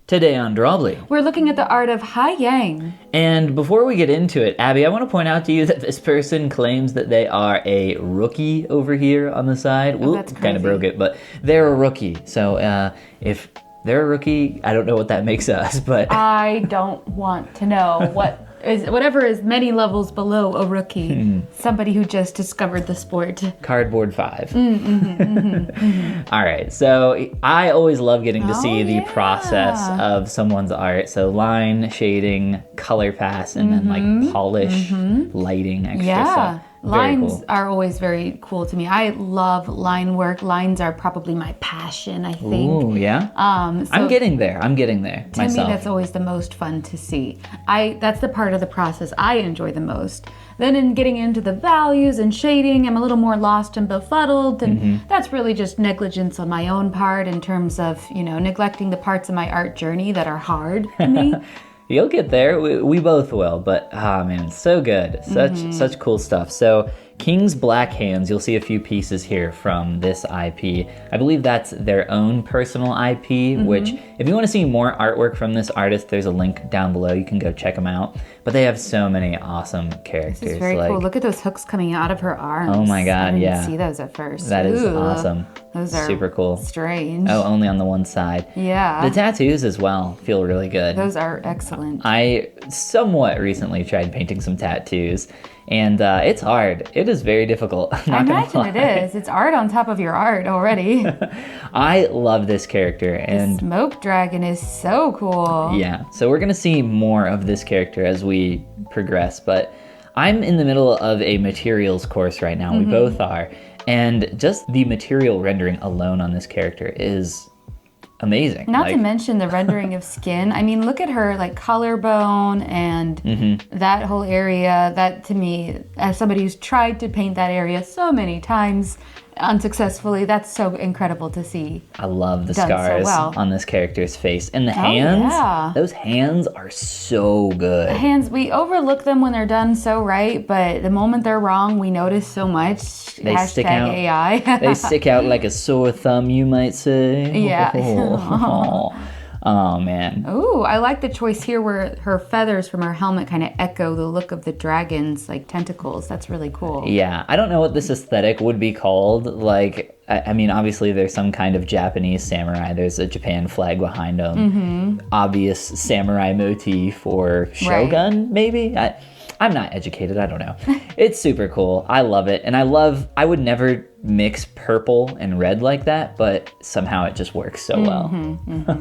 Today on Drawbli, we're looking at the art of Haiyang. And before we get into it, Abby, I want to point out to you that this person claims that they are a rookie over here on the side. Oh, that's crazy. Kind of broke it, but they're a rookie. So if they're a rookie, I don't know what that makes us, but... I don't want to know whatever is many levels below a rookie. Somebody who just discovered the sport. Cardboard 5. All right, so I always love getting to see the process of someone's art. So line, shading, color pass, and then like polish, lighting, extra stuff. Lines are always very cool to me. I love line work. Lines are probably my passion, I think. Ooh, yeah? So I'm getting there myself. To me, that's always the most fun to see. That's the part of the process I enjoy the most. Then in getting into the values and shading, I'm a little more lost and befuddled, and that's really just negligence on my own part in terms of, neglecting the parts of my art journey that are hard to me. You'll get there. We both will. But, man, it's so good. Such cool stuff. So, King's Black Hands, you'll see a few pieces here from this IP. I believe that's their own personal IP, which, if you want to see more artwork from this artist, there's a link down below. You can go check them out. But they have so many awesome characters. This is very cool. Look at those hooks coming out of her arms. Oh my God, I didn't see those at first. That is awesome. Those are super cool. Strange. Oh, only on the one side. Yeah. The tattoos as well feel really good. Those are excellent. I somewhat recently tried painting some tattoos, and it's hard. It is very difficult. I imagine it is. It's art on top of your art already. I love this character. And the smoke dragon is so cool. Yeah, so we're going to see more of this character as we progress, but I'm in the middle of a materials course right now. We both are. And just the material rendering alone on this character is amazing. Not to mention the rendering of skin. I mean, look at her like collarbone and that whole area. That to me, as somebody who's tried to paint that area so many times unsuccessfully, that's so incredible to see. I love the scars on this character's face. And the hands, those hands are so good. The hands, we overlook them when they're done so right, but the moment they're wrong, we notice so much. They stick out. AI. They stick out like a sore thumb, you might say. Yeah. Oh, man. Ooh, I like the choice here where her feathers from her helmet kind of echo the look of the dragon's like tentacles. That's really cool. Yeah, I don't know what this aesthetic would be called. Like, I mean, obviously there's some kind of Japanese samurai. There's a Japan flag behind them. Obvious samurai motif or shogun, maybe? I'm not educated, I don't know. It's super cool. I love it. And I would never mix purple and red like that, but somehow it just works so well.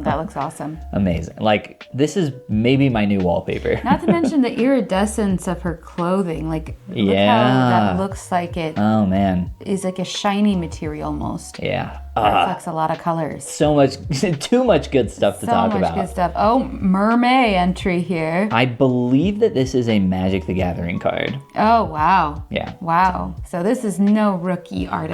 That looks awesome. Amazing. Like, this is maybe my new wallpaper. Not to mention the iridescence of her clothing. Like, look how that looks like it. Oh, man. Is like a shiny material almost. Yeah. Reflects a lot of colors. So much, too much good stuff to talk about. So much good stuff. Oh, Mermaid entry here. I believe that this is a Magic the Gathering card. Oh, wow. Yeah. Wow. So this is no rookie artist.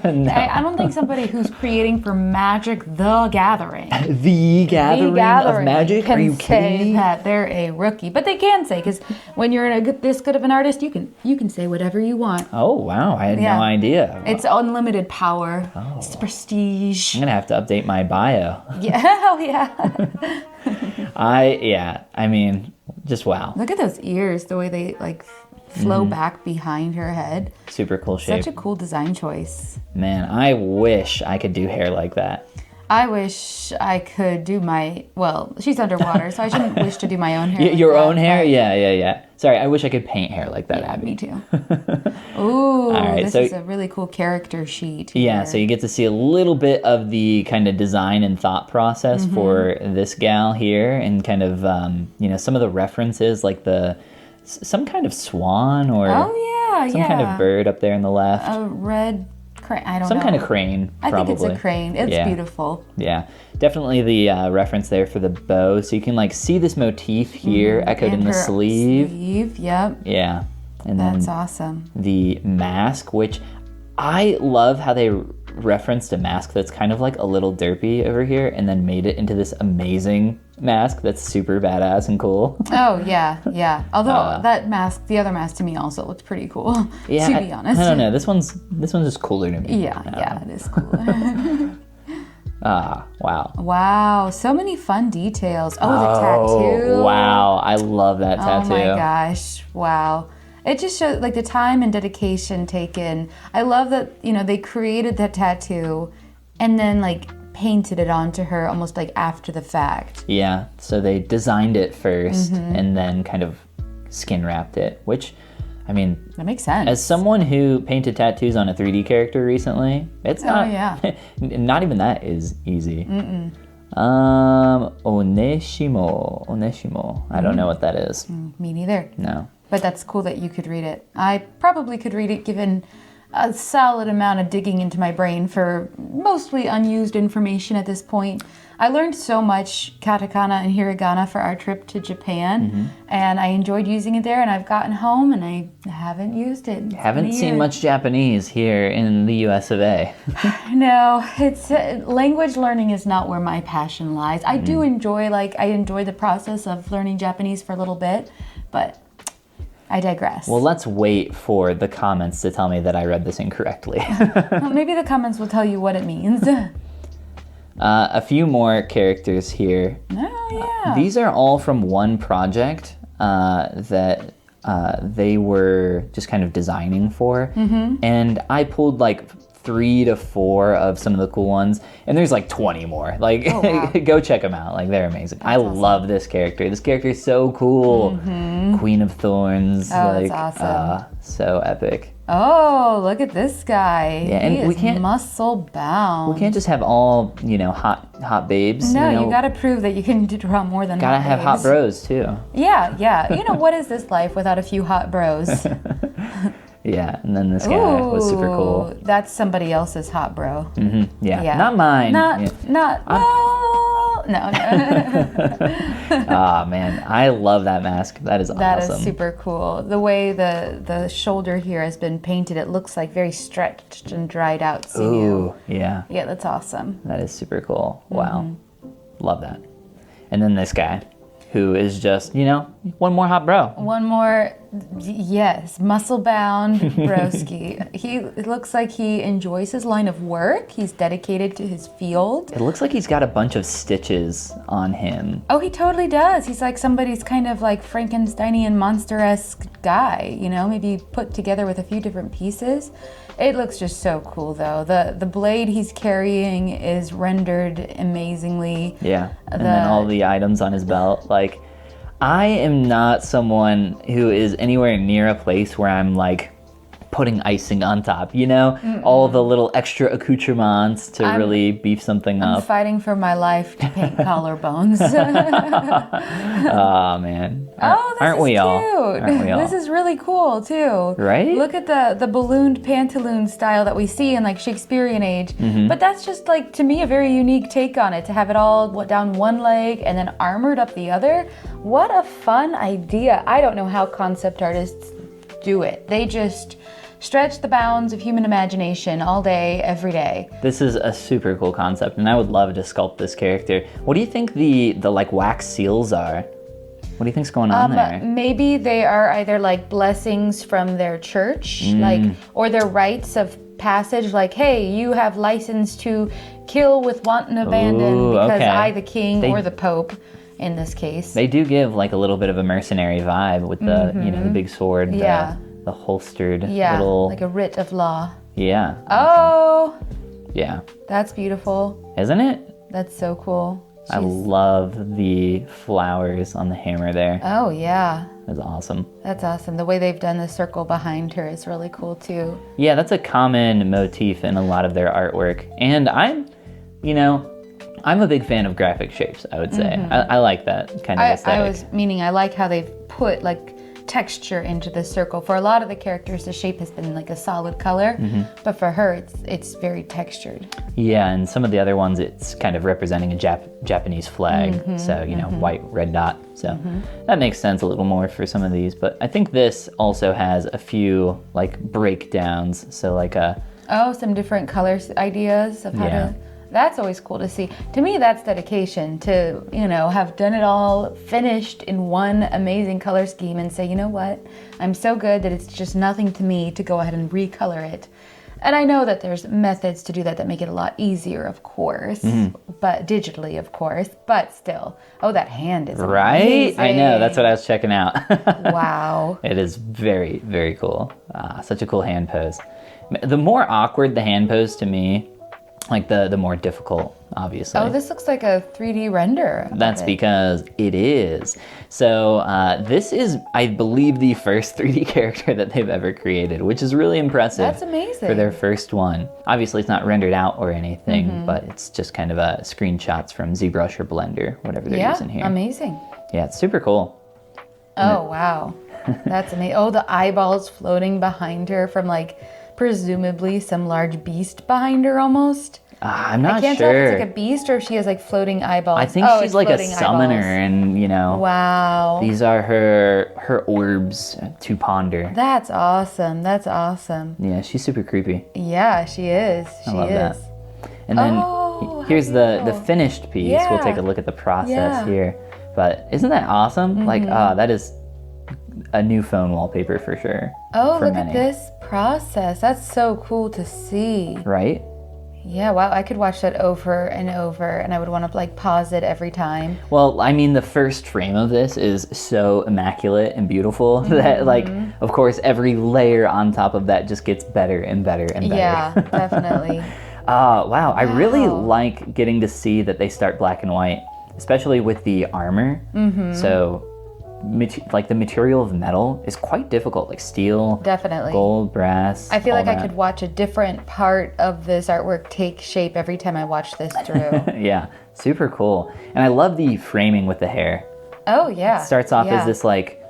No. I don't think somebody who's creating for Magic the Gathering. The Gathering of Magic? Are you kidding me? That they're a rookie. But they can say, because when you're this good of an artist, you can say whatever you want. Oh, wow. I had no idea. It's unlimited power. Oh. It's prestige. I'm going to have to update my bio. Yeah, hell yeah. I mean, just wow. Look at those ears, the way they like flow back behind her head. Super cool shape. Such a cool design choice. Man, I wish I could do hair like that. I wish I could do she's underwater, so I shouldn't wish to do my own hair. Your own hair? Yeah. Sorry, I wish I could paint hair like that, yeah, Abby. Me too. Ooh, right, this is a really cool character sheet here. Yeah, so you get to see a little bit of the kind of design and thought process for this gal here, and kind of, some of the references, like some kind of swan or some kind of bird up there in the left. A red crane, I don't know. Some kind of crane, probably. I think it's a crane. It's beautiful. Yeah, definitely the reference there for the bow. So you can like see this motif here echoed in the sleeve. Yep. Yeah. And that's awesome. The mask, which I love how they referenced a mask that's kind of like a little derpy over here and then made it into this amazing mask that's super badass and cool. Oh, yeah. Although the other mask to me also looked pretty cool, to be honest. I don't know. This one's just cooler to me. Yeah, it is cooler. Ah, wow. Wow, so many fun details. Oh, the tattoo. Wow, I love that tattoo. Oh my gosh, wow. It just shows like the time and dedication taken. I love that, you know, they created that tattoo and then like painted it onto her almost like after the fact. Yeah, so they designed it first and then kind of skin wrapped it, which, I mean, That makes sense. as someone who painted tattoos on a 3D character recently, it's not, not even that is easy. Oneshimo. I don't know what that is. Me neither. No. But that's cool that you could read it. I probably could read it given a solid amount of digging into my brain for mostly unused information at this point. I learned so much katakana and hiragana for our trip to Japan, and I enjoyed using it there, and I've gotten home and I haven't used it. Haven't seen much Japanese here in the US of A. No, it's language learning is not where my passion lies. I do enjoy the process of learning Japanese for a little bit, but I digress. Well, let's wait for the comments to tell me that I read this incorrectly. Well, maybe the comments will tell you what it means. A few more characters here. Oh, yeah. These are all from one project that they were just kind of designing for. And I pulled like 3 to 4 of some of the cool ones, and there's like 20 more. Like, go check them out. Like, they're amazing. I love this character. This character is so cool. Queen of Thorns. Oh, like, that's awesome. So epic. Oh, look at this guy. Yeah, and he we is can't- muscle bound. We can't just have all, hot babes. No, you know? you gotta prove that you can draw more than Gotta have hot babes. bros too. Yeah. You know, what is this life without a few hot bros? Yeah, and then this guy was super cool. Ooh, that's somebody else's hot bro. Yeah, not mine. Yeah. No. Ah, man, I love that mask. That is That awesome. is super cool. The way the shoulder here has been painted, it looks like very stretched and dried out sinew. Ooh, yeah, Yeah, that's awesome. that is super cool. Wow, love that. And then this guy, who is just, one more hot bro. One more, yes, muscle-bound broski. It looks like he enjoys his line of work. He's dedicated to his field. It looks like he's got a bunch of stitches on him. Oh, he totally does. He's like somebody's kind of like Frankensteinian monster-esque guy, maybe put together with a few different pieces. It looks just so cool, though. The blade he's carrying is rendered amazingly. Yeah, and then all the items on his belt. Like, I am not someone who is anywhere near a place where I'm like putting icing on top, all the little extra accoutrements to really beef something I'm up. fighting for my life to paint collarbones. Oh, man. Oh, this Aren't is we cute. all? Aren't we all? This is really cool too. Right? Look at the ballooned pantaloon style that we see in like Shakespearean age. But that's just like, to me, a very unique take on it, to have it all down one leg and then armored up the other. What a fun idea. I don't know how concept artists do it. They just stretch the bounds of human imagination all day, every day. This is a super cool concept, and I would love to sculpt this character. What do you think the like wax seals are? What do you think's going on there? Maybe they are either like blessings from their church, or their rites of passage, like, hey, you have license to kill with wanton abandon because okay. I, the king, or the pope, in this case. They do give like a little bit of a mercenary vibe with the the big sword, the holstered little, like a writ of law. Yeah. Oh, Yeah. that's beautiful. Isn't it? That's so cool. I love the flowers on the hammer there. Oh, yeah. That's awesome. That's awesome. The way they've done the circle behind her is really cool, too. Yeah, that's a common motif in a lot of their artwork. And I'm a big fan of graphic shapes, I would say. I like that kind of aesthetic. I like how they've put, like, texture into the circle. For a lot of the characters, the shape has been like a solid color, but for her, it's very textured. Yeah, and some of the other ones, it's kind of representing a Japanese flag. So, white, red dot. So that makes sense a little more for some of these. But I think this also has a few like breakdowns. So like some different colors ideas of how to. That's always cool to see. To me, that's dedication to, have done it all finished in one amazing color scheme and say, you know what, I'm so good that it's just nothing to me to go ahead and recolor it. And I know that there's methods to do that make it a lot easier, of course, but digitally, of course, but still. Oh, that hand is Right? amazing. I know, that's what I was checking out. Wow. It is very, very cool. Such a cool hand pose. The more awkward the hand pose to me, like the more difficult, obviously. Oh, this looks like a 3D render. That's because it is. So this is, I believe, the first 3D character that they've ever created, which is really impressive. That's amazing. For their first one. Obviously, it's not rendered out or anything, but it's just kind of screenshots from ZBrush or Blender, whatever they're using here. Amazing. Yeah, it's super cool. Oh, wow. That's amazing. Oh, the eyeballs floating behind her from like presumably some large beast behind her almost. I'm not sure. I can't tell if it's like a beast or if she has like floating eyeballs. I think she's like a summoner, and wow. These are her orbs to ponder. That's awesome. That's awesome. Yeah, she's super creepy. Yeah, she is. I love that. And then here's the finished piece. Yeah. We'll take a look at the process here. But isn't that awesome? Like, that is a new phone wallpaper for sure. Oh, for look many. at this process. That's so cool to see. Right? Yeah, wow, I could watch that over and over and I would want to like pause it every time. Well, I mean, the first frame of this is so immaculate and beautiful that, like, of course, every layer on top of that just gets better and better and better. Yeah, definitely. Wow, I really like getting to see that they start black and white, especially with the armor. So, like, the material of metal is quite difficult, like steel, Definitely. gold, brass. I feel all like I that. could watch a different part of this artwork take shape every time I watch this through. Yeah, super cool. And I love the framing with the hair. Oh, yeah. It starts off yeah. as this, like,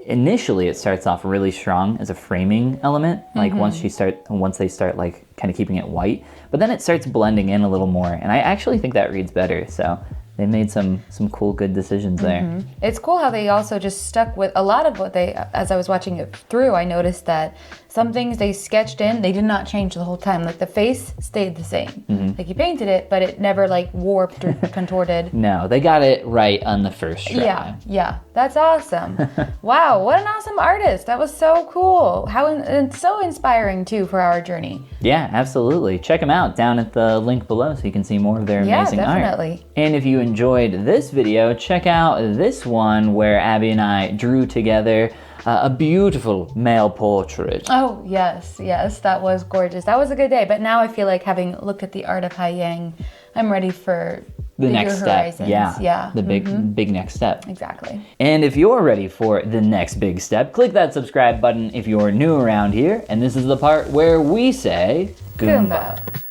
initially it starts off really strong as a framing element, like once they start like kind of keeping it white, but then it starts blending in a little more, and I actually think that reads better. So they made some cool, good decisions there. It's cool how they also just stuck with a lot of what they, as I was watching it through, I noticed that some things they sketched in, they did not change the whole time. Like the face stayed the same. Like you painted it, but it never like warped or contorted. No, they got it right on the first try. Yeah, that's awesome. Wow, what an awesome artist. That was so cool. And so inspiring too for our journey. Yeah, absolutely. Check them out down at the link below so you can see more of their amazing definitely. art. And if you enjoyed this video, check out this one where Abby and I drew together a beautiful male portrait. Oh, yes, that was gorgeous. That was a good day. But now I feel like having looked at the art of Haiyang, I'm ready for The bigger next step. horizons. Yeah. The big next step. Exactly. And if you're ready for the next big step, click that subscribe button if you're new around here. And this is the part where we say Goomba. Goomba.